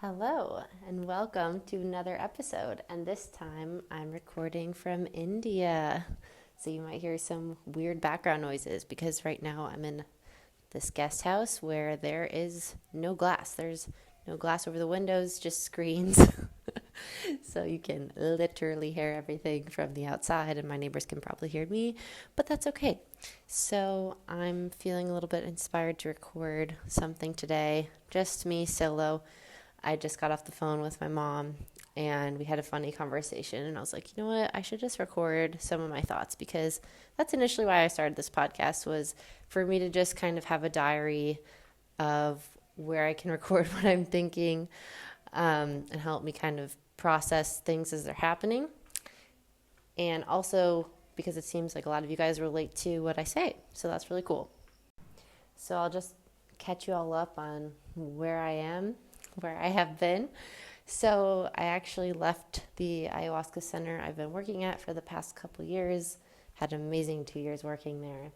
Hello, and welcome to another episode. And this time I'm recording from India. So you might hear some weird background noises because right now I'm in this guest house where there is no glass. There's no glass over the windows, just screens. So you can literally hear everything from the outside, and my neighbors can probably hear me, but that's okay. So I'm feeling a little bit inspired to record something today, just me solo. I just got off the phone with my mom and we had a funny conversation, and I was like, you know what, I should just record some of my thoughts, because that's initially why I started this podcast, was for me to just kind of have a diary of where I can record what I'm thinking, and help me kind of process things as they're happening. And also because it seems like a lot of you guys relate to what I say. So that's really cool. So I'll just catch you all up on where I am, where I have been. So I actually left the ayahuasca center I've been working at for the past couple years. Had an amazing 2 years working there.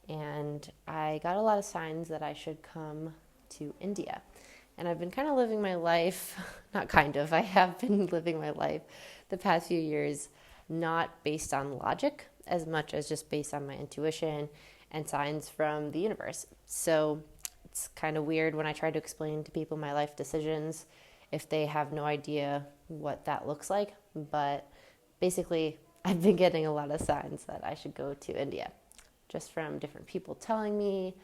And I got a lot of signs that I should come to India. And I've been kind of living my life, not kind of, I have been living my life the past few years, not based on logic as much as just based on my intuition and signs from the universe. So it's kind of weird when I try to explain to people my life decisions if they have no idea what that looks like. But basically, I've been getting a lot of signs that I should go to India, just from different people telling me,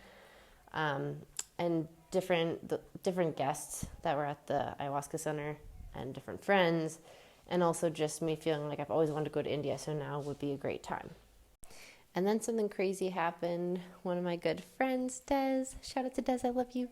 and different guests that were at the ayahuasca center, and different friends, and also just me feeling like I've always wanted to go to India, so now would be a great time. And then something crazy happened. One of my good friends, Des, shout out to Des, I love you,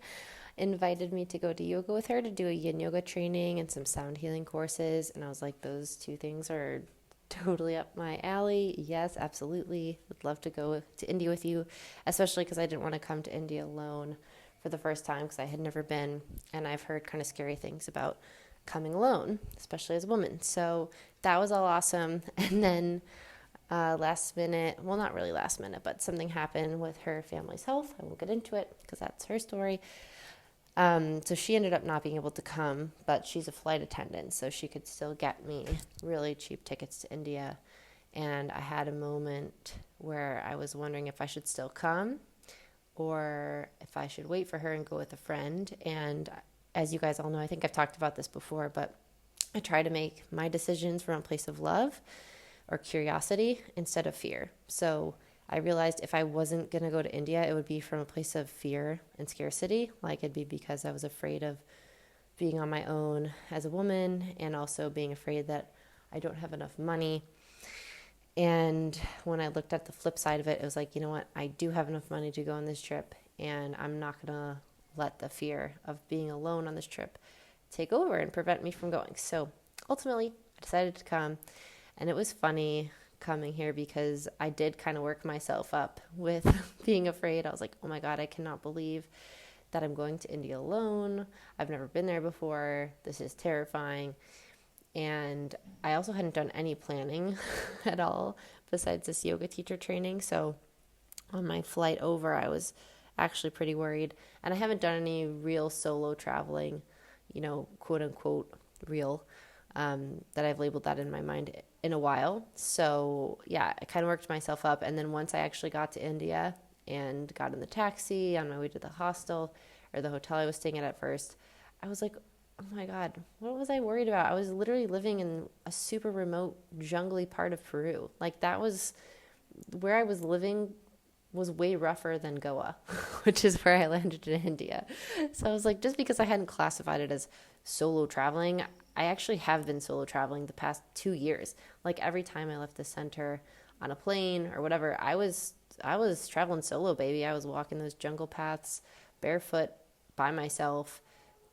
invited me to go to yoga with her to do a yin yoga training and some sound healing courses. And I was like, those two things are totally up my alley. Yes, absolutely. Would love to go to India with you, especially because I didn't want to come to India alone for the first time, because I had never been. And I've heard kind of scary things about coming alone, especially as a woman. So that was all awesome. And then last minute, well, not really last minute, but something happened with her family's health. I won't get into it because that's her story. So she ended up not being able to come, but she's a flight attendant, so she could still get me really cheap tickets to India. And I had a moment where I was wondering if I should still come or if I should wait for her and go with a friend. And as you guys all know, I think I've talked about this before, but I try to make my decisions from a place of love or curiosity instead of fear. So I realized if I wasn't going to go to India, it would be from a place of fear and scarcity. Like, it'd be because I was afraid of being on my own as a woman, and also being afraid that I don't have enough money. And when I looked at the flip side of it, it was like, you know what? I do have enough money to go on this trip, and I'm not going to let the fear of being alone on this trip take over and prevent me from going. So ultimately, I decided to come. And it was funny coming here because I did kind of work myself up with being afraid. I was like, oh my God, I cannot believe that I'm going to India alone. I've never been there before. This is terrifying. And I also hadn't done any planning at all besides this yoga teacher training. So on my flight over, I was actually pretty worried. And I haven't done any real solo traveling, quote unquote real, that I've labeled that in my mind in a while. So yeah, I kind of worked myself up. And then once I actually got to India and got in the taxi on my way to the hostel, or the hotel I was staying at first, I was like, oh my God, what was I worried about? I was literally living in a super remote, jungly part of Peru. Like, that was where I was living, was way rougher than Goa, which is where I landed in India. So I was like, just because I hadn't classified it as solo traveling, I actually have been solo traveling the past 2 years. Like, every time I left the center on a plane or whatever, I was traveling solo, baby. I was walking those jungle paths barefoot by myself,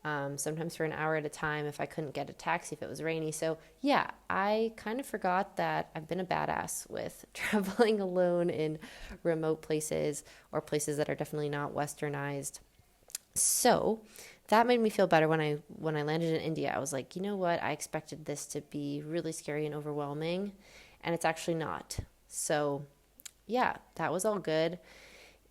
sometimes for an hour at a time if I couldn't get a taxi if it was rainy. So yeah, I kind of forgot that I've been a badass with traveling alone in remote places, or places that are definitely not westernized. So that made me feel better when I landed in India. I was like, you know what? I expected this to be really scary and overwhelming, and it's actually not. So yeah, that was all good.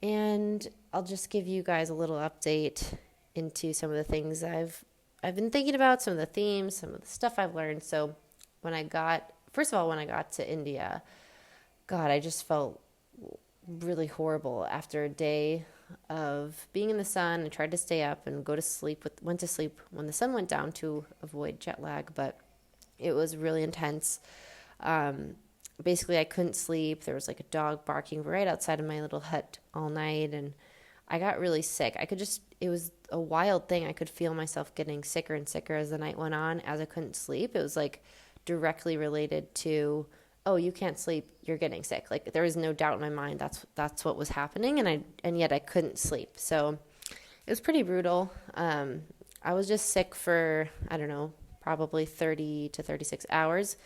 And I'll just give you guys a little update into some of the things I've I've been thinking about some of the themes, some of the stuff I've learned. So first of all, when I got to India, God, I just felt really horrible after a day of being in the sun. I tried to stay up and went to sleep when the sun went down to avoid jet lag, but it was really intense. Um, Basically, I couldn't sleep. There was like a dog barking right outside of my little hut all night, and I got really sick. It was a wild thing. I could feel myself getting sicker and sicker as the night went on, as I couldn't sleep. It was like directly related to, oh, you can't sleep, you're getting sick. Like there was no doubt in my mind that's what was happening, and yet I couldn't sleep. So it was pretty brutal. I was just sick for, I don't know, probably 30 to 36 hours.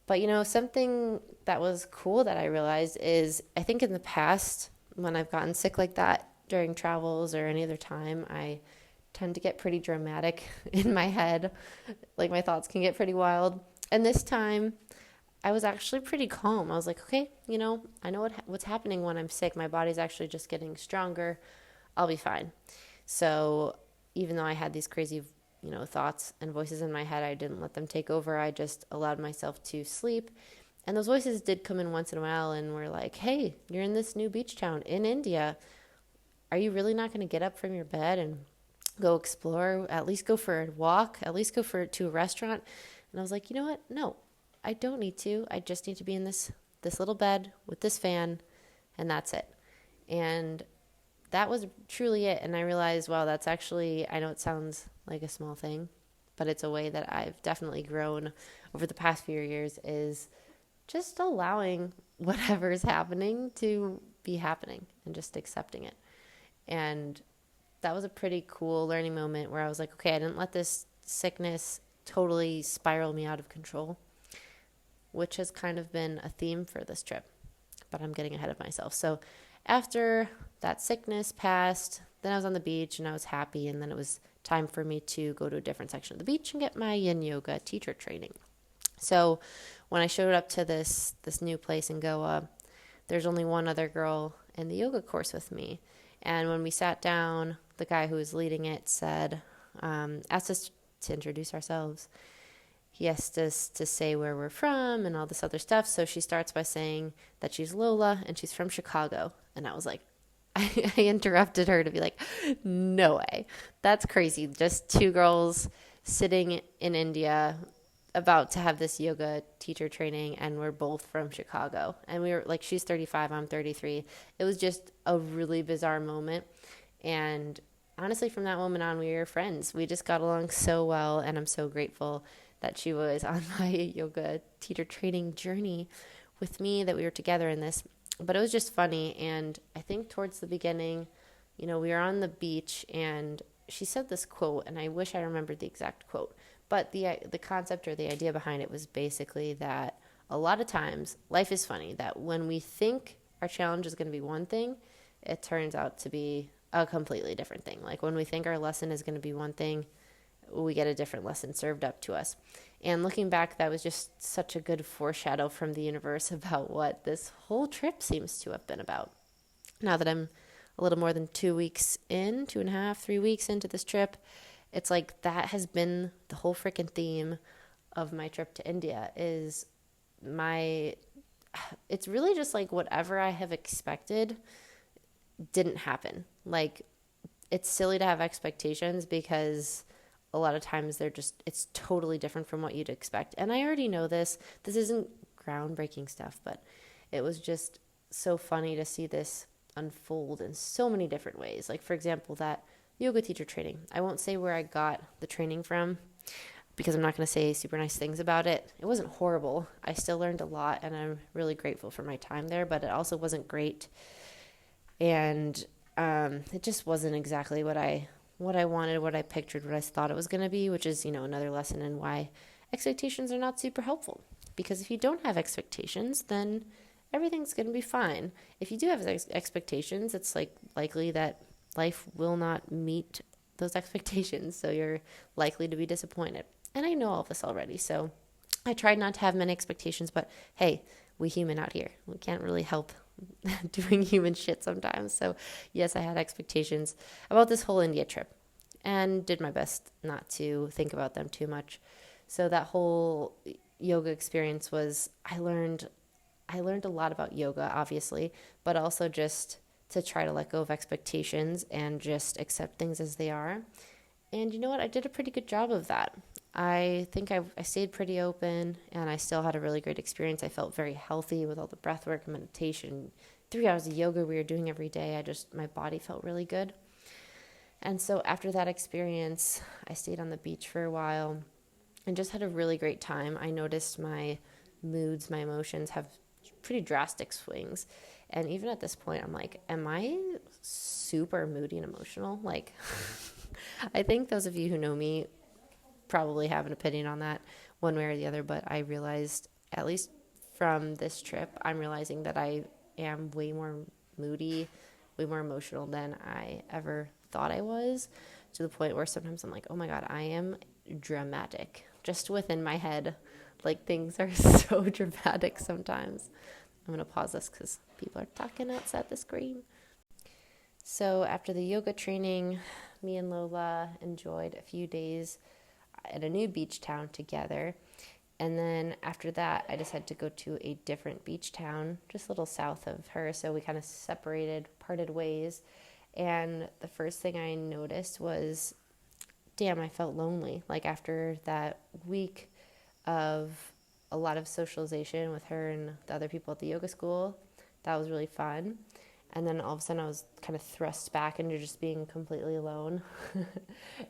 But, something that was cool that I realized is I think in the past, when I've gotten sick like that during travels or any other time, I tend to get pretty dramatic in my head. Like my thoughts can get pretty wild. And this time, I was actually pretty calm. I was like, okay, I know what's happening when I'm sick. My body's actually just getting stronger. I'll be fine. So even though I had these crazy thoughts and voices in my head, I didn't let them take over. I just allowed myself to sleep. And those voices did come in once in a while and were like, hey, you're in this new beach town in India. Are you really not going to get up from your bed and go explore? At least go for a walk, at least to a restaurant. And I was like, you know what? No, I don't need to. I just need to be in this little bed with this fan, and that's it. And that was truly it. And I realized, wow, that's actually, I know it sounds like a small thing, but it's a way that I've definitely grown over the past few years, is just allowing whatever's happening to be happening and just accepting it. And that was a pretty cool learning moment where I was like, okay, I didn't let this sickness totally spiral me out of control, which has kind of been a theme for this trip, but I'm getting ahead of myself. So after that sickness passed, then I was on the beach and I was happy, and then it was time for me to go to a different section of the beach and get my yin yoga teacher training. So when I showed up to this new place in Goa, there's only one other girl in the yoga course with me. And when we sat down, the guy who was leading it said, asked us to introduce ourselves. He asked us to say where we're from and all this other stuff. So she starts by saying that she's Lola and she's from Chicago. And I was like, I interrupted her to be like, no way. That's crazy. Just two girls sitting in India about to have this yoga teacher training, and we're both from Chicago. And we were like, she's 35, I'm 33. It was just a really bizarre moment. And honestly, from that moment on, we were friends. We just got along so well, and I'm so grateful that she was on my yoga teacher training journey with me, that we were together in this. But it was just funny. And I think towards the beginning, we were on the beach, and she said this quote, and I wish I remembered the exact quote. But the concept or the idea behind it was basically that a lot of times life is funny, that when we think our challenge is going to be one thing, it turns out to be a completely different thing. Like when we think our lesson is going to be one thing, we get a different lesson served up to us. And looking back, that was just such a good foreshadow from the universe about what this whole trip seems to have been about. Now that I'm a little more than 2 weeks in, 2.5, 3 weeks into this trip, it's like that has been the whole freaking theme of my trip to India. It's really just like whatever I have expected didn't happen. Like, it's silly to have expectations because a lot of times it's totally different from what you'd expect. And I already know this. This isn't groundbreaking stuff, but it was just so funny to see this unfold in so many different ways. Like, for example, that yoga teacher training. I won't say where I got the training from because I'm not going to say super nice things about it. It wasn't horrible. I still learned a lot, and I'm really grateful for my time there, but it also wasn't great. And it just wasn't exactly what I wanted, what I pictured, what I thought it was going to be, which is, another lesson in why expectations are not super helpful. Because if you don't have expectations, then everything's going to be fine. If you do have expectations, it's likely that life will not meet those expectations, so you're likely to be disappointed. And I know all of this already, so I tried not to have many expectations, but hey, we human out here. We can't really help doing human shit sometimes. So yes, I had expectations about this whole India trip. and did my best not to think about them too much. So that whole yoga experience was, I learned a lot about yoga, obviously, but also just to try to let go of expectations and just accept things as they are. And you know what? I did a pretty good job of that. I think I stayed pretty open, and I still had a really great experience. I felt very healthy with all the breath work and meditation. 3 hours of yoga we were doing every day. My body felt really good. And so after that experience, I stayed on the beach for a while and just had a really great time. I noticed my moods, my emotions have pretty drastic swings. And even at this point, I'm like, am I super moody and emotional? Like, I think those of you who know me probably have an opinion on that one way or the other, but I realized, at least from this trip, I'm realizing that I am way more moody, way more emotional than I ever thought I was, to the point where sometimes I'm like, oh my God, I am dramatic just within my head. Like, things are so dramatic sometimes. I'm going to pause this because people are talking outside the screen. So after the yoga training, me and Lola enjoyed a few days at a new beach town together. And then after that, I decided to go to a different beach town, just a little south of her. So we kind of parted ways. And the first thing I noticed was, damn, I felt lonely. Like, after that week of a lot of socialization with her and the other people at the yoga school, that was really fun. And then all of a sudden I was kind of thrust back into just being completely alone.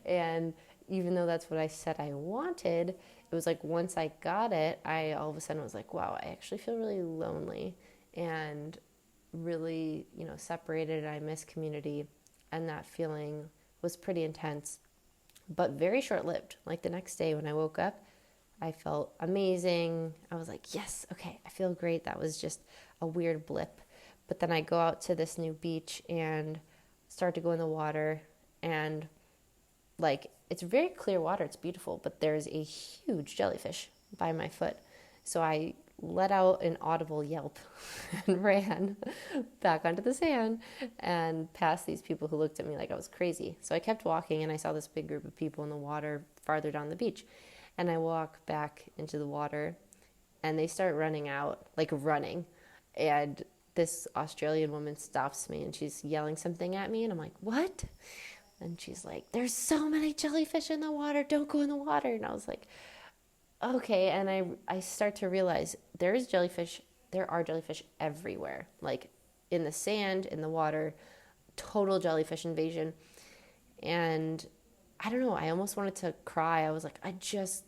And even though that's what I said I wanted, it was like once I got it, I all of a sudden was like, wow, I actually feel really lonely and really, separated. I miss community. And that feeling was pretty intense, but very short-lived. Like, the next day when I woke up, I felt amazing. I was like, yes, okay, I feel great. That was just a weird blip. But then I go out to this new beach and start to go in the water, and like, it's very clear water. It's beautiful, but there's a huge jellyfish by my foot. So I let out an audible yelp and ran back onto the sand and past these people who looked at me like I was crazy. So I kept walking, and I saw this big group of people in the water farther down the beach. And I walk back into the water, and they start running out, like running. And this Australian woman stops me, and she's yelling something at me, and I'm like, what? And she's like, there's so many jellyfish in the water, don't go in the water. And I was like, okay. And I start to realize there are jellyfish everywhere, like in the sand, in the water, total jellyfish invasion. And I don't know, I almost wanted to cry. I was like,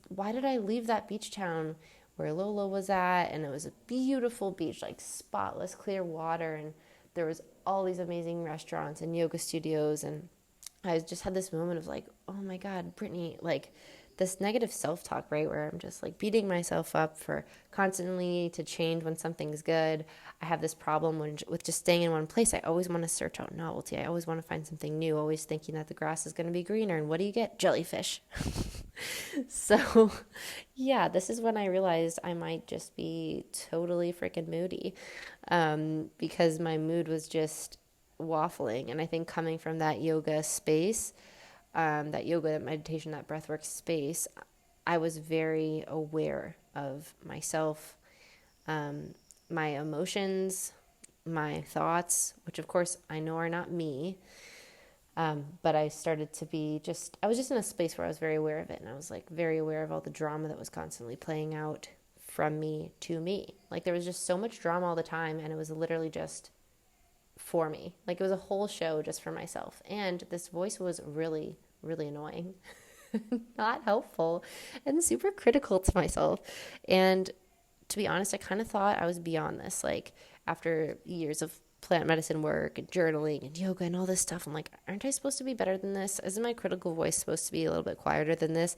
why did I leave that beach town where Lola was at? And it was a beautiful beach, like spotless, clear water. And there was all these amazing restaurants and yoga studios. And I just had this moment of like, oh my God, Brittany, like this negative self-talk, right? Where I'm just like beating myself up for constantly needing to change when something's good. I have this problem with just staying in one place. I always want to search out novelty. I always want to find something new, always thinking that the grass is going to be greener. And what do you get? Jellyfish. So yeah, this is when I realized I might just be totally freaking moody, because my mood was just waffling. And I think coming from that yoga space, that yoga, that meditation, that breathwork space, I was very aware of myself, my emotions, my thoughts, which of course I know are not me. But I started to I was just in a space where I was very aware of it. And I was like very aware of all the drama that was constantly playing out from me to me. Like, there was just so much drama all the time, and it was literally just for me. Like, it was a whole show just for myself. And this voice was really, really annoying, not helpful, and super critical to myself. And to be honest, I kind of thought I was beyond this. Like, after years of plant medicine work and journaling and yoga and all this stuff, I'm like, aren't I supposed to be better than this? Isn't my critical voice supposed to be a little bit quieter than this?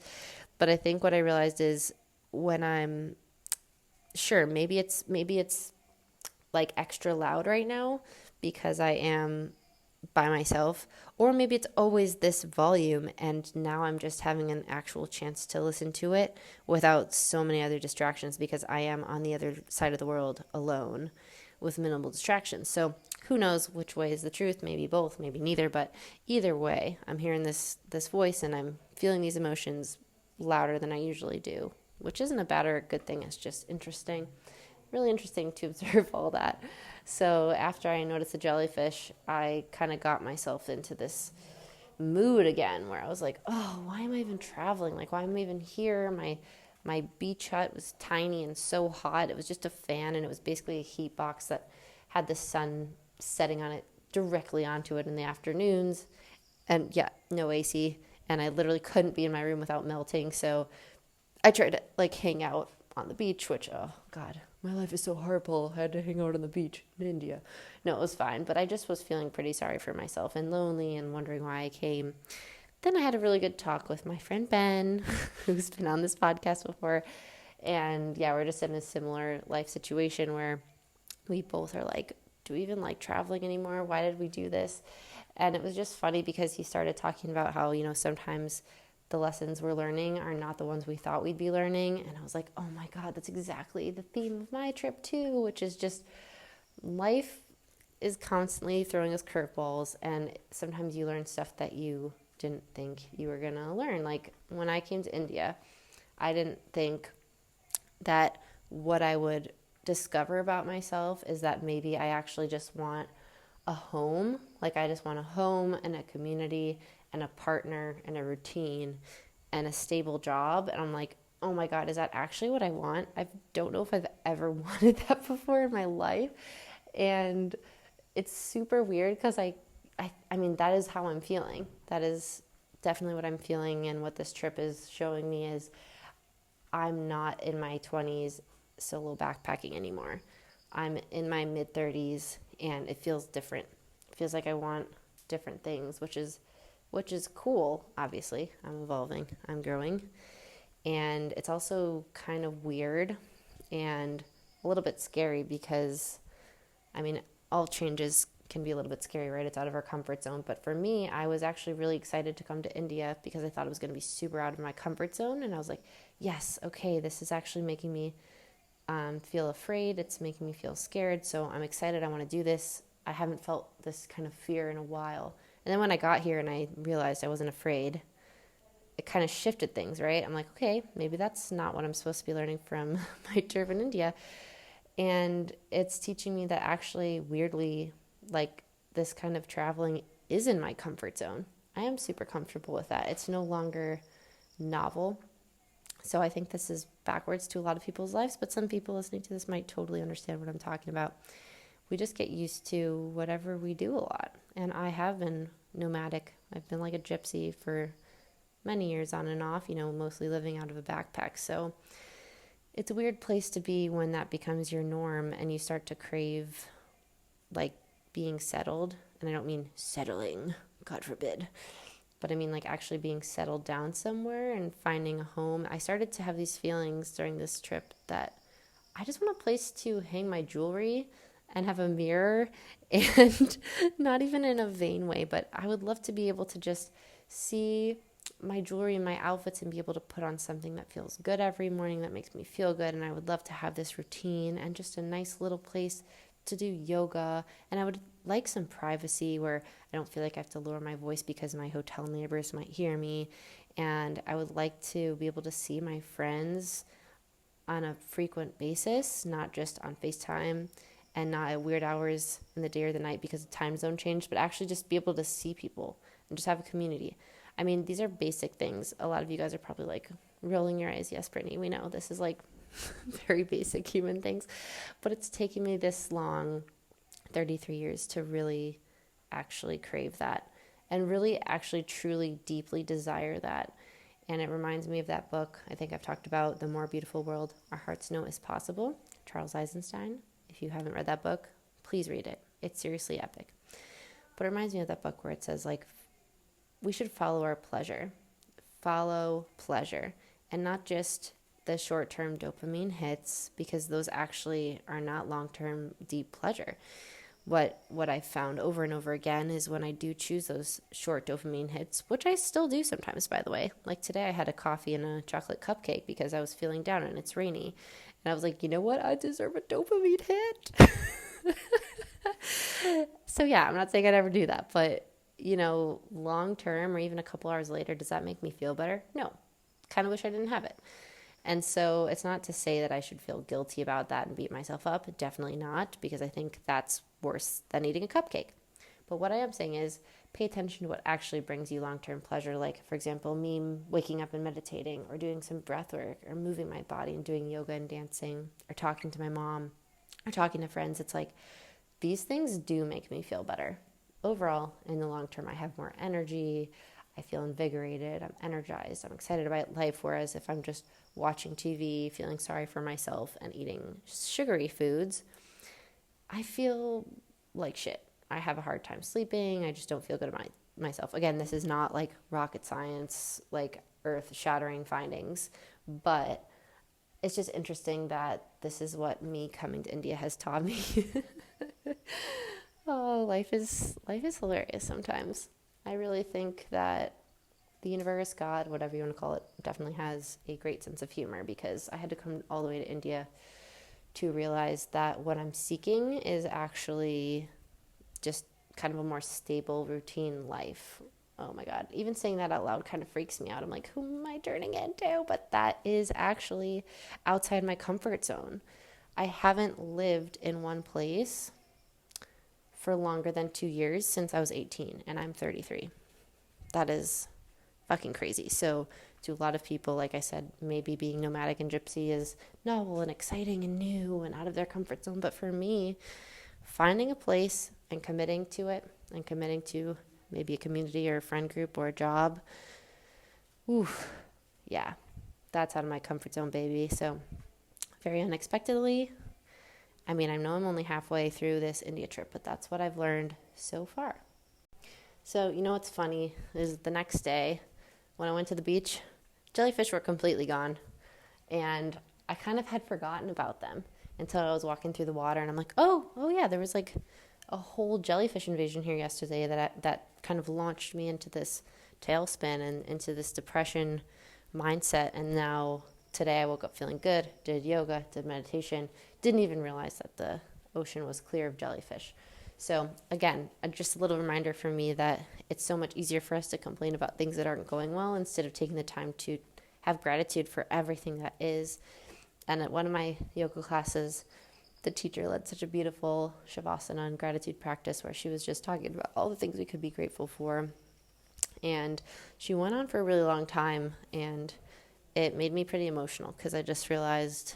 But I think what I realized is, when I'm sure, maybe it's like extra loud right now because I am by myself, or maybe it's always this volume and now I'm just having an actual chance to listen to it without so many other distractions, because I am on the other side of the world alone with minimal distractions. So who knows which way is the truth, maybe both, maybe neither, but either way, I'm hearing this voice and I'm feeling these emotions louder than I usually do, which isn't a bad or a good thing. It's just interesting, really interesting to observe all that. So after I noticed the jellyfish, I kind of got myself into this mood again where I was like, oh, why am I even traveling? Like, why am I even here? My beach hut was tiny and so hot. It was just a fan, and it was basically a heat box that had the sun setting on it directly onto it in the afternoons. And yeah, no AC. And I literally couldn't be in my room without melting. So I tried to like hang out on the beach, which, oh God, my life is so horrible. I had to hang out on the beach in India. No, it was fine. But I just was feeling pretty sorry for myself and lonely and wondering why I came. Then I had a really good talk with my friend Ben, who's been on this podcast before. And yeah, we're just in a similar life situation where we both are like, do we even like traveling anymore? Why did we do this? And it was just funny because he started talking about how, sometimes the lessons we're learning are not the ones we thought we'd be learning. And I was like, oh my God, that's exactly the theme of my trip too, which is just life is constantly throwing us curveballs. And sometimes you learn stuff that you didn't think you were going to learn. Like when I came to India, I didn't think that what I would discover about myself is that maybe I actually just want a home. Like I just want a home and a community and a partner and a routine and a stable job. And I'm like, oh my God, is that actually what I want? I don't know if I've ever wanted that before in my life. And it's super weird because I mean, that is how I'm feeling. That is definitely what I'm feeling. And what this trip is showing me is I'm not in my 20s solo backpacking anymore. I'm in my mid-30s and it feels different. It feels like I want different things, which is cool, obviously. I'm evolving, I'm growing. And it's also kind of weird and a little bit scary because, I mean, all changes can be a little bit scary, right? It's out of our comfort zone. But for me, I was actually really excited to come to India because I thought it was going to be super out of my comfort zone. And I was like, yes, okay, this is actually making me feel afraid. It's making me feel scared. So I'm excited. I want to do this. I haven't felt this kind of fear in a while. And then when I got here and I realized I wasn't afraid, it kind of shifted things, right? I'm like, okay, maybe that's not what I'm supposed to be learning from my trip in India. And it's teaching me that actually, weirdly, like this kind of traveling is in my comfort zone. I am super comfortable with that. It's no longer novel. So I think this is backwards to a lot of people's lives, but some people listening to this might totally understand what I'm talking about. We just get used to whatever we do a lot. And I have been nomadic. I've been like a gypsy for many years on and off, mostly living out of a backpack. So it's a weird place to be when that becomes your norm and you start to crave like being settled. And I don't mean settling, God forbid, but I mean like actually being settled down somewhere and finding a home. I started to have these feelings during this trip that I just want a place to hang my jewelry and have a mirror, and not even in a vain way, but I would love to be able to just see my jewelry and my outfits and be able to put on something that feels good every morning, that makes me feel good. And I would love to have this routine and just a nice little place to do yoga. And I would like some privacy where I don't feel like I have to lower my voice because my hotel neighbors might hear me. And I would like to be able to see my friends on a frequent basis, not just on FaceTime and not at weird hours in the day or the night because the time zone changed, but actually just be able to see people and just have a community. I mean, these are basic things. A lot of you guys are probably like rolling your eyes. Yes, Brittany, we know this is like very basic human things, but it's taken me this long, 33 years, to really actually crave that and really actually truly deeply desire that. And it reminds me of that book I think I've talked about, The More Beautiful World Our Hearts Know Is Possible, Charles Eisenstein. If you haven't read that book, please read it. It's seriously epic. But it reminds me of that book where it says like, we should follow our pleasure. Follow pleasure. And not just the short-term dopamine hits, because those actually are not long-term deep pleasure. What I found over and over again is when I do choose those short dopamine hits, which I still do sometimes, by the way. Like today I had a coffee and a chocolate cupcake because I was feeling down and it's rainy. And I was like, you know what? I deserve a dopamine hit. So yeah, I'm not saying I'd ever do that, but long term or even a couple hours later, does that make me feel better? No. Kind of wish I didn't have it. And so it's not to say that I should feel guilty about that and beat myself up. Definitely not, because I think that's worse than eating a cupcake. But what I am saying is pay attention to what actually brings you long-term pleasure. Like, for example, me waking up and meditating or doing some breath work or moving my body and doing yoga and dancing or talking to my mom or talking to friends. It's like these things do make me feel better. Overall, in the long term, I have more energy. I feel invigorated. I'm energized. I'm excited about life. Whereas if I'm just watching TV, feeling sorry for myself and eating sugary foods, I feel like shit. I have a hard time sleeping. I just don't feel good about myself. Again, this is not like rocket science, like earth-shattering findings, but it's just interesting that this is what me coming to India has taught me. Oh, life is hilarious sometimes. I really think that the universe, God, whatever you want to call it, definitely has a great sense of humor, because I had to come all the way to India to realize that what I'm seeking is actually just kind of a more stable, routine life. Oh my God. Even saying that out loud kind of freaks me out. I'm like, who am I turning into? But that is actually outside my comfort zone. I haven't lived in one place for longer than 2 years since I was 18, and I'm 33. That is fucking crazy. So to a lot of people, like I said, maybe being nomadic and gypsy is novel and exciting and new and out of their comfort zone. But for me, finding a place and committing to it and committing to maybe a community or a friend group or a job, yeah, that's out of my comfort zone, baby. So very unexpectedly, I mean, I know I'm only halfway through this India trip, but that's what I've learned so far. So, what's funny is the next day when I went to the beach, jellyfish were completely gone. And I kind of had forgotten about them until I was walking through the water, and I'm like, oh yeah, there was like a whole jellyfish invasion here yesterday that kind of launched me into this tailspin and into this depression mindset. And now today I woke up feeling good, did yoga, did meditation, didn't even realize that the ocean was clear of jellyfish. So again, just a little reminder for me that it's so much easier for us to complain about things that aren't going well instead of taking the time to have gratitude for everything that is. And at one of my yoga classes, the teacher led such a beautiful shavasana and gratitude practice where she was just talking about all the things we could be grateful for. And she went on for a really long time, and it made me pretty emotional because I just realized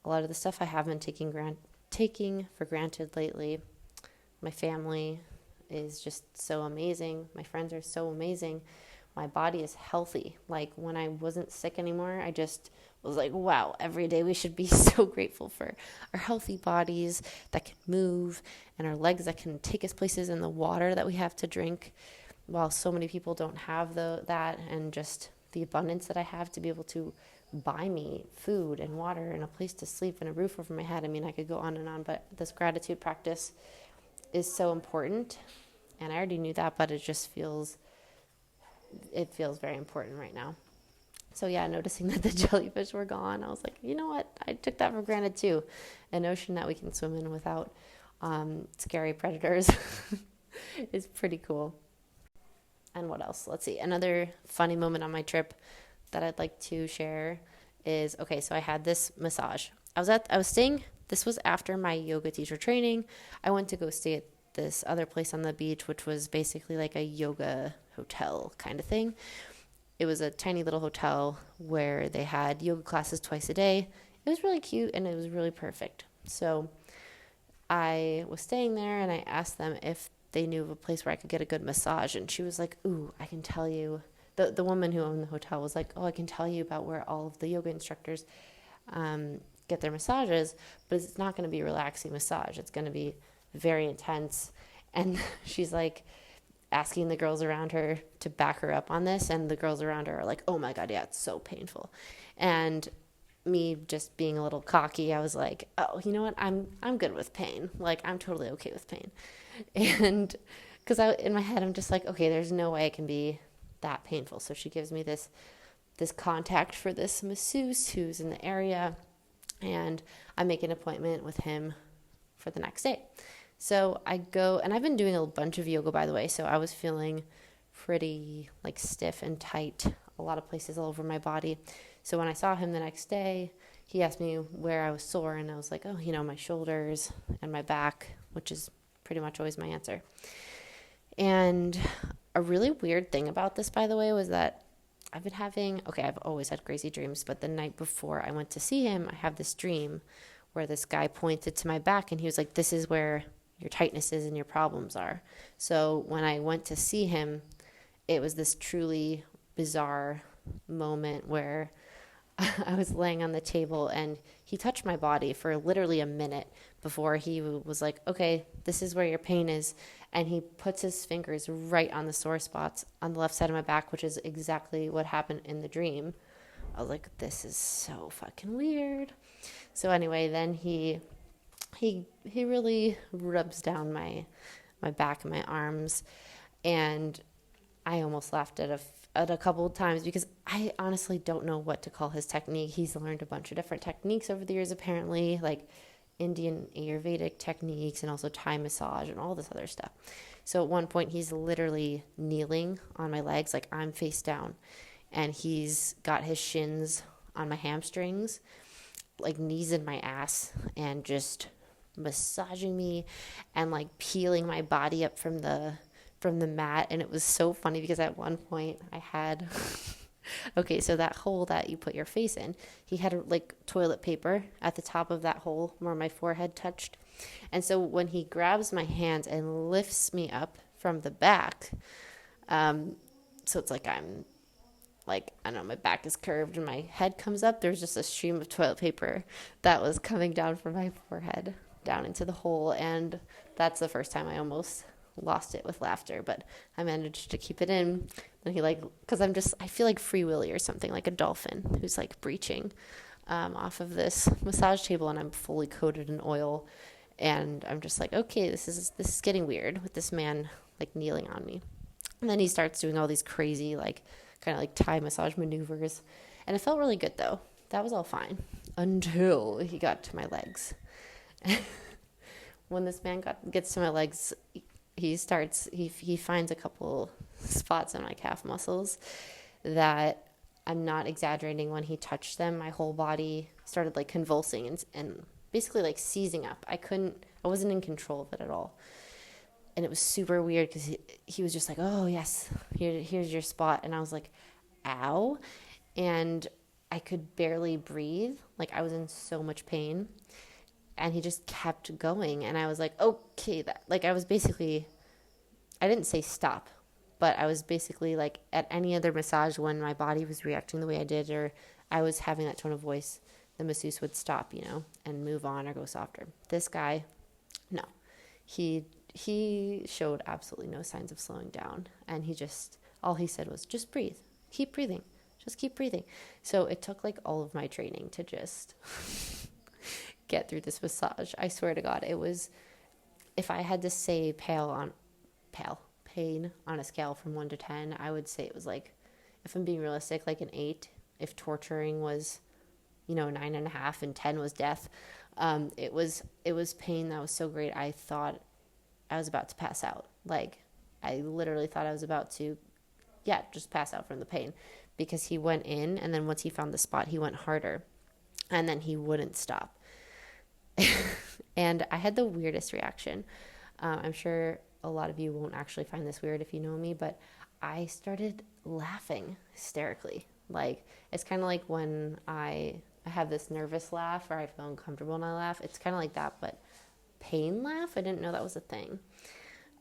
a lot of the stuff I have been taking for granted lately. My family is just so amazing. My friends are so amazing. My body is healthy. Like when I wasn't sick anymore, I just was like, wow, every day we should be so grateful for our healthy bodies that can move and our legs that can take us places in the water that we have to drink, while so many people don't have that, and just the abundance that I have to be able to buy me food and water and a place to sleep and a roof over my head. I mean, I could go on and on, but this gratitude practice is so important. And I already knew that, but it feels very important right now. So yeah, noticing that the jellyfish were gone, I was like, you know what? I took that for granted too. An ocean that we can swim in without scary predators is pretty cool. And what else? Let's see. Another funny moment on my trip that I'd like to share is, okay, so I had this massage. I was staying, this was after my yoga teacher training. I went to go stay at this other place on the beach, which was basically like a yoga hotel kind of thing. It was a tiny little hotel where they had yoga classes twice a day. It was really cute and it was really perfect. So I was staying there and I asked them if they knew of a place where I could get a good massage. And she was like, ooh, I can tell you. The woman who owned the hotel was like, oh, I can tell you about where all of the yoga instructors get their massages, but it's not going to be a relaxing massage. It's going to be very intense. And she's like asking the girls around her to back her up on this. And the girls around her are like, oh my God, yeah, it's so painful. And me just being a little cocky, I was like, oh, you know what? I'm good with pain. Like, I'm totally okay with pain. And because in my head, I'm just like, okay, there's no way it can be that painful. So she gives me this contact for this masseuse who's in the area, and I make an appointment with him for the next day. So I go, and I've been doing a bunch of yoga, by the way. So I was feeling pretty like stiff and tight, a lot of places all over my body. So when I saw him the next day, he asked me where I was sore, and I was like, oh, my shoulders and my back, which is pretty much always my answer. And a really weird thing about this, by the way, was that I've always had crazy dreams, but the night before I went to see him, I have this dream where this guy pointed to my back and he was like, this is where your tightnesses and your problems are. So when I went to see him, it was this truly bizarre moment where I was laying on the table and he touched my body for literally a minute before he was like, okay, this is where your pain is. And he puts his fingers right on the sore spots on the left side of my back, which is exactly what happened in the dream. I was like, this is so fucking weird. So anyway, then he really rubs down my back and my arms, and I almost laughed at a couple of times because I honestly don't know what to call his technique. He's learned a bunch of different techniques over the years, apparently, like Indian Ayurvedic techniques and also Thai massage and all this other stuff. So at one point he's literally kneeling on my legs, like I'm face down, and he's got his shins on my hamstrings, like knees in my ass, and just massaging me and like peeling my body up from the mat. And it was so funny because at one point I had okay, so that hole that you put your face in, he had like toilet paper at the top of that hole where my forehead touched. And so when he grabs my hands and lifts me up from the back, so it's like I'm like, I don't know, my back is curved and my head comes up, there's just a stream of toilet paper that was coming down from my forehead down into the hole. And that's the first time I almost lost it with laughter, but I managed to keep it in. And he because I feel like Free Willy or something, like a dolphin who's like breaching off of this massage table, and I'm fully coated in oil, and I'm just like, okay, this is getting weird with this man like kneeling on me. And then he starts doing all these crazy like kind of like Thai massage maneuvers, and it felt really good though. That was all fine until he got to my legs. When this man gets to my legs, he finds a couple spots on my calf muscles that, I'm not exaggerating, when he touched them, my whole body started like convulsing and basically like seizing up. I wasn't in control of it at all. And it was super weird because he was just like, oh yes, here's your spot. And I was like, ow. And I could barely breathe. Like I was in so much pain. And he just kept going. And I was like, okay, I didn't say stop, but I was basically like, at any other massage when my body was reacting the way I did, or I was having that tone of voice, the masseuse would stop, and move on or go softer. This guy, no, he showed absolutely no signs of slowing down. And all he said was, just breathe, keep breathing, just keep breathing. So it took like all of my training to just get through this massage. I swear to God, it was, if I had to say pain on a scale from 1 to 10, I would say it was like, if I'm being realistic, like an 8. If torturing was, 9.5 and 10 was death. It was pain that was so great. I thought I was about to pass out. Like I literally thought I was about to, just pass out from the pain, because he went in, and then once he found the spot, he went harder, and then he wouldn't stop. And I had the weirdest reaction. I'm sure a lot of you won't actually find this weird if you know me, but I started laughing hysterically. Like, it's kind of like when I have this nervous laugh, or I feel uncomfortable and I laugh. It's kind of like that, but pain laugh. I didn't know that was a thing.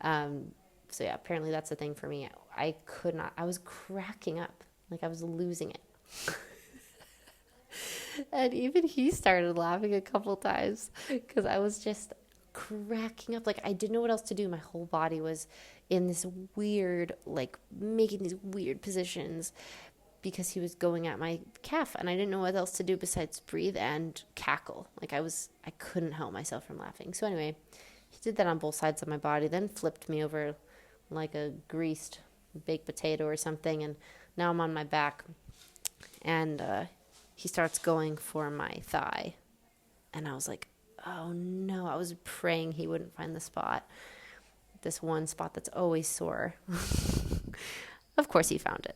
So yeah, apparently that's a thing for me. I was cracking up. Like I was losing it. And even he started laughing a couple times because I was just cracking up. Like I didn't know what else to do. My whole body was in this weird, like making these weird positions because he was going at my calf, and I didn't know what else to do besides breathe and cackle. Like I couldn't help myself from laughing. So anyway, he did that on both sides of my body, then flipped me over like a greased baked potato or something, and now I'm on my back, and he starts going for my thigh, and I was like, oh no, I was praying he wouldn't find the spot. This one spot that's always sore. Of course he found it.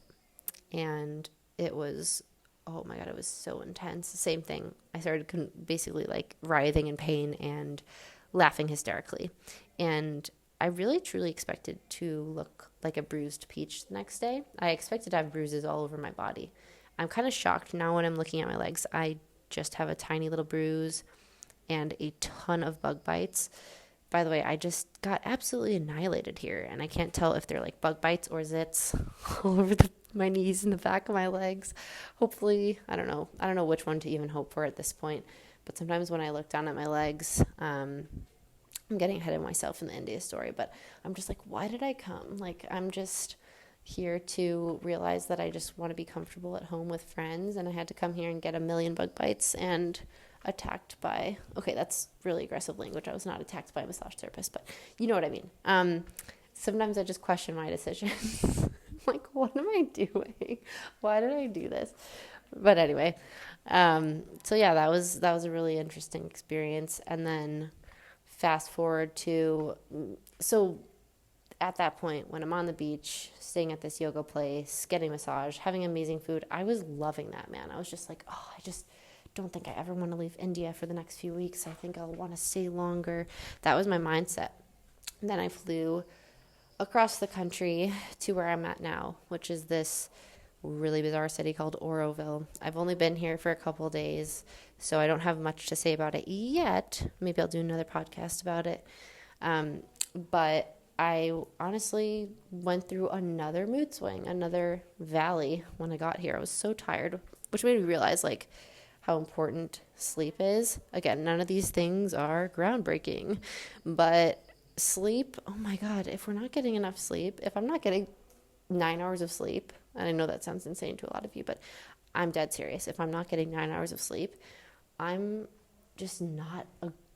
And it was, oh my God, it was so intense. Same thing. I started basically like writhing in pain and laughing hysterically. And I really truly expected to look like a bruised peach the next day. I expected to have bruises all over my body. I'm kind of shocked now when I'm looking at my legs. I just have a tiny little bruise and a ton of bug bites. By the way, I just got absolutely annihilated here, and I can't tell if they're like bug bites or zits all over my knees and the back of my legs. Hopefully, I don't know which one to even hope for at this point, but sometimes when I look down at my legs, I'm getting ahead of myself in the India story, but I'm just like, why did I come? Like, I'm just here to realize that I just want to be comfortable at home with friends, and I had to come here and get a million bug bites and attacked by, okay, that's really aggressive language. I was not attacked by a massage therapist, but you know what I mean. Sometimes I just question my decisions. Like, what am I doing? Why did I do this? But anyway, so yeah, that was a really interesting experience. And then fast forward to, so at that point, when I'm on the beach, staying at this yoga place, getting a massage, having amazing food, I was loving that, man. I was just like, oh, I just don't think I ever want to leave India for the next few weeks. I think I'll want to stay longer. That was my mindset. And then I flew across the country to where I'm at now, which is this really bizarre city called Oroville. I've only been here for a couple of days, so I don't have much to say about it yet. Maybe I'll do another podcast about it. But I honestly went through another mood swing, another valley when I got here. I was so tired, which made me realize, like, how important sleep is. Again, none of these things are groundbreaking, but sleep, oh my God, if we're not getting enough sleep, if I'm not getting 9 hours of sleep, and I know that sounds insane to a lot of you, but I'm dead serious. If I'm not getting 9 hours of sleep, I'm just not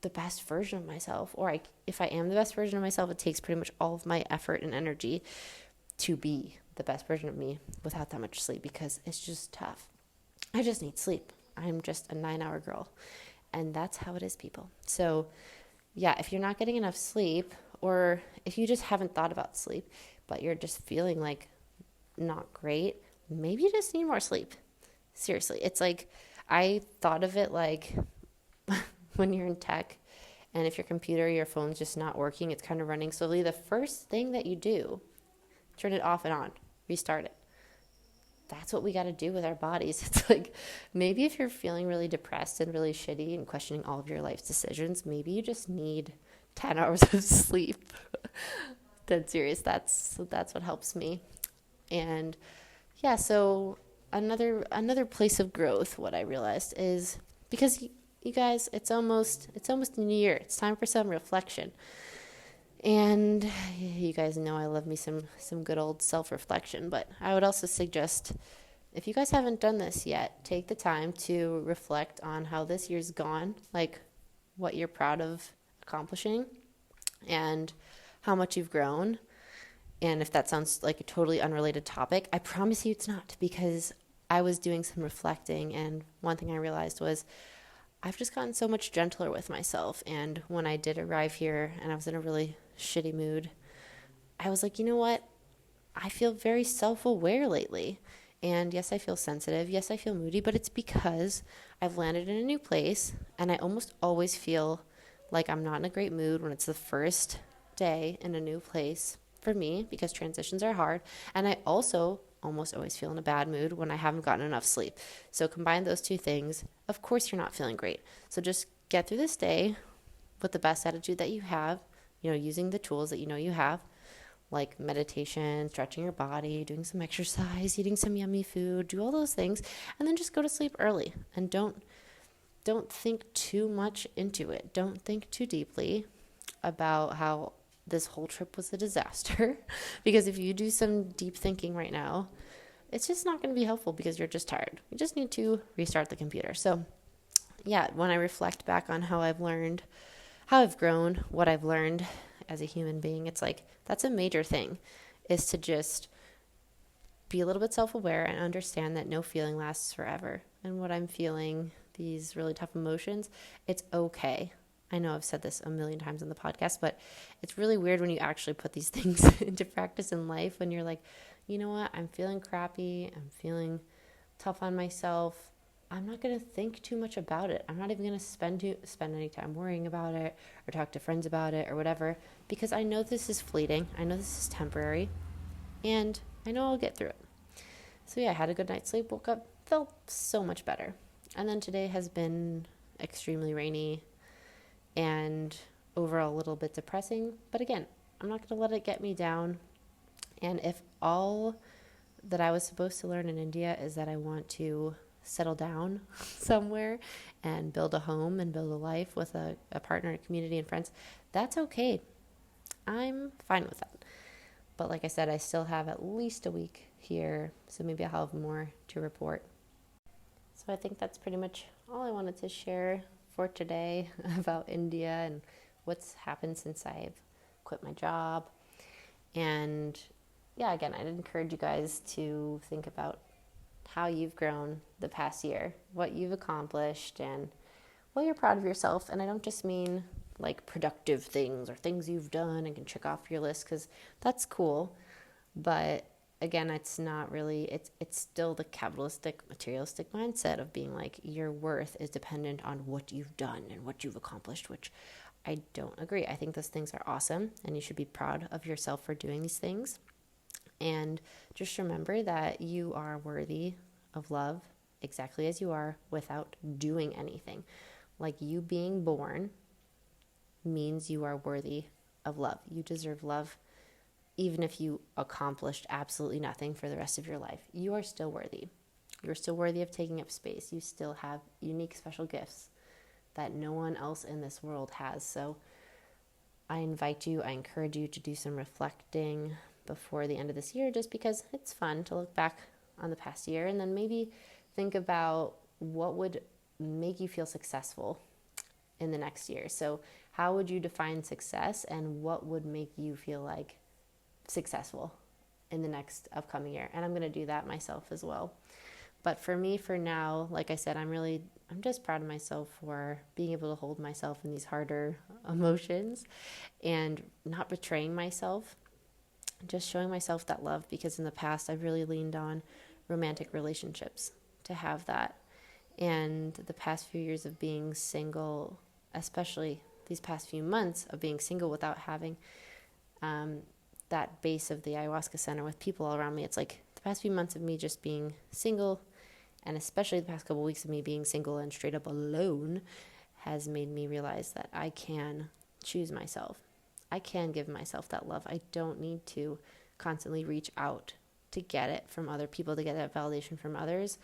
the best version of myself. Or if I am the best version of myself, it takes pretty much all of my effort and energy to be the best version of me without that much sleep, because it's just tough. I just need sleep. I'm just a 9-hour girl. And that's how it is, people. So yeah, if you're not getting enough sleep, or if you just haven't thought about sleep, but you're just feeling like not great, maybe you just need more sleep. Seriously. It's like, I thought of it like when you're in tech, and if your computer, your phone's just not working, it's kind of running slowly, the first thing that you do, turn it off and on, restart it. That's what we got to do with our bodies. It's like, maybe if you're feeling really depressed and really shitty and questioning all of your life's decisions, maybe you just need 10 hours of sleep. Dead serious. That's what helps me. And yeah, so another place of growth, what I realized is, because you guys, it's almost a new year. It's time for some reflection. And you guys know I love me some good old self-reflection, but I would also suggest, if you guys haven't done this yet, take the time to reflect on how this year's gone, like what you're proud of accomplishing and how much you've grown. And if that sounds like a totally unrelated topic, I promise you it's not, because I was doing some reflecting, and one thing I realized was I've just gotten so much gentler with myself. And when I did arrive here and I was in a really shitty mood, I was like, you know what? I feel very self-aware lately. And yes, I feel sensitive. Yes, I feel moody, but it's because I've landed in a new place, and I almost always feel like I'm not in a great mood when it's the first day in a new place for me, because transitions are hard. And I also almost always feel in a bad mood when I haven't gotten enough sleep. So combine those two things. Of course, you're not feeling great. So just get through this day with the best attitude that you have, using the tools that you have, like meditation, stretching your body, doing some exercise, eating some yummy food, do all those things, and then just go to sleep early. And don't think too much into it. Don't think too deeply about how this whole trip was a disaster, because if you do some deep thinking right now, it's just not going to be helpful, because you're just tired. You just need to restart the computer. So yeah, when I reflect back on how I've grown, what I've learned as a human being, it's like, that's a major thing, is to just be a little bit self-aware and understand that no feeling lasts forever. And what I'm feeling, these really tough emotions, it's okay. I know I've said this a million times in the podcast, but it's really weird when you actually put these things into practice in life, when you're like, you know what, I'm feeling crappy, I'm feeling tough on myself. I'm not going to think too much about it. I'm not even going to spend any time worrying about it or talk to friends about it or whatever, because I know this is fleeting. I know this is temporary, and I know I'll get through it. So yeah, I had a good night's sleep, woke up, felt so much better. And then today has been extremely rainy and overall a little bit depressing. But again, I'm not going to let it get me down. And if all that I was supposed to learn in India is that I want to settle down somewhere and build a home and build a life with a partner, a community, and friends, that's okay. I'm fine with that. But like I said, I still have at least a week here, so maybe I'll have more to report. So I think that's pretty much all I wanted to share for today about India and what's happened since I've quit my job. And yeah, again, I'd encourage you guys to think about how you've grown the past year, what you've accomplished, and what you're proud of yourself. And I don't just mean like productive things or things you've done and can check off your list, because that's cool. But again, it's not really, it's still the capitalistic, materialistic mindset of being like your worth is dependent on what you've done and what you've accomplished, which I don't agree. I think those things are awesome, and you should be proud of yourself for doing these things. And just remember that you are worthy of love exactly as you are without doing anything. Like, you being born means you are worthy of love. You deserve love even if you accomplished absolutely nothing for the rest of your life. You are still worthy. You're still worthy of taking up space. You still have unique, special gifts that no one else in this world has. So I encourage you to do some reflecting before the end of this year, just because it's fun to look back on the past year and then maybe think about what would make you feel successful in the next year. So how would you define success, and what would make you feel like successful in the next upcoming year? And I'm going to do that myself as well. But for me, for now, like I said, I'm just proud of myself for being able to hold myself in these harder emotions and not betraying myself, just showing myself that love, because in the past I've really leaned on romantic relationships to have that. And the past few years of being single, especially these past few months of being single without having that base of the ayahuasca center with people all around me, it's like the past few months of me just being single, and especially the past couple of weeks of me being single and straight up alone, has made me realize that I can choose myself. I can give myself that love. I don't need to constantly reach out to get it from other people, to get that validation from others.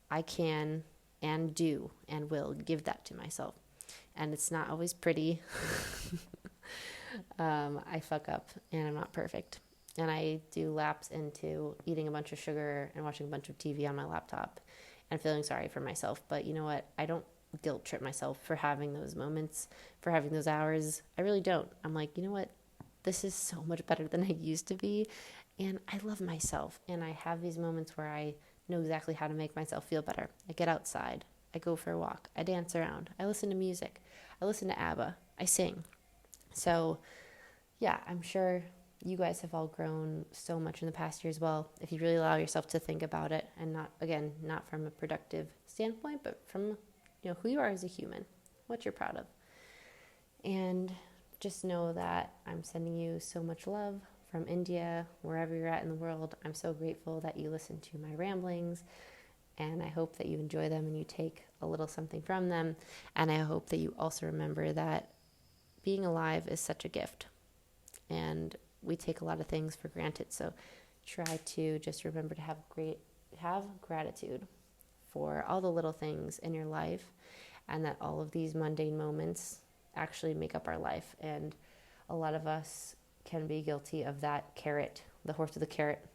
I can and do and will give that to myself. And it's not always pretty. I fuck up and I'm not perfect. And I do lapse into eating a bunch of sugar and watching a bunch of TV on my laptop and feeling sorry for myself. But you know what? I don't guilt trip myself for having those moments, for having those hours. I really don't. I'm like, you know what? This is so much better than I used to be. And I love myself. And I have these moments where I know exactly how to make myself feel better. I get outside. I go for a walk. I dance around. I listen to music. I listen to ABBA. I sing. So, yeah, I'm sure you guys have all grown so much in the past year as well, if you really allow yourself to think about it, and not from a productive standpoint, but from who you are as a human, what you're proud of. And just know that I'm sending you so much love from India, wherever you're at in the world. I'm so grateful that you listen to my ramblings, and I hope that you enjoy them and you take a little something from them. And I hope that you also remember that being alive is such a gift, and we take a lot of things for granted. So try to just remember to have gratitude for all the little things in your life, and that all of these mundane moments actually make up our life. And a lot of us can be guilty of that carrot, the horse with the carrot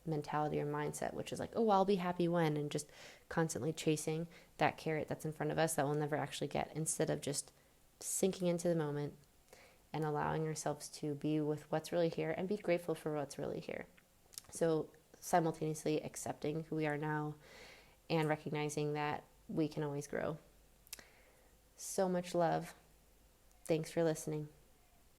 mentality or mindset, which is like, oh, I'll be happy when, and just constantly chasing that carrot that's in front of us that we'll never actually get, instead of just sinking into the moment and allowing ourselves to be with what's really here and be grateful for what's really here. So simultaneously accepting who we are now and recognizing that we can always grow. So much love. Thanks for listening.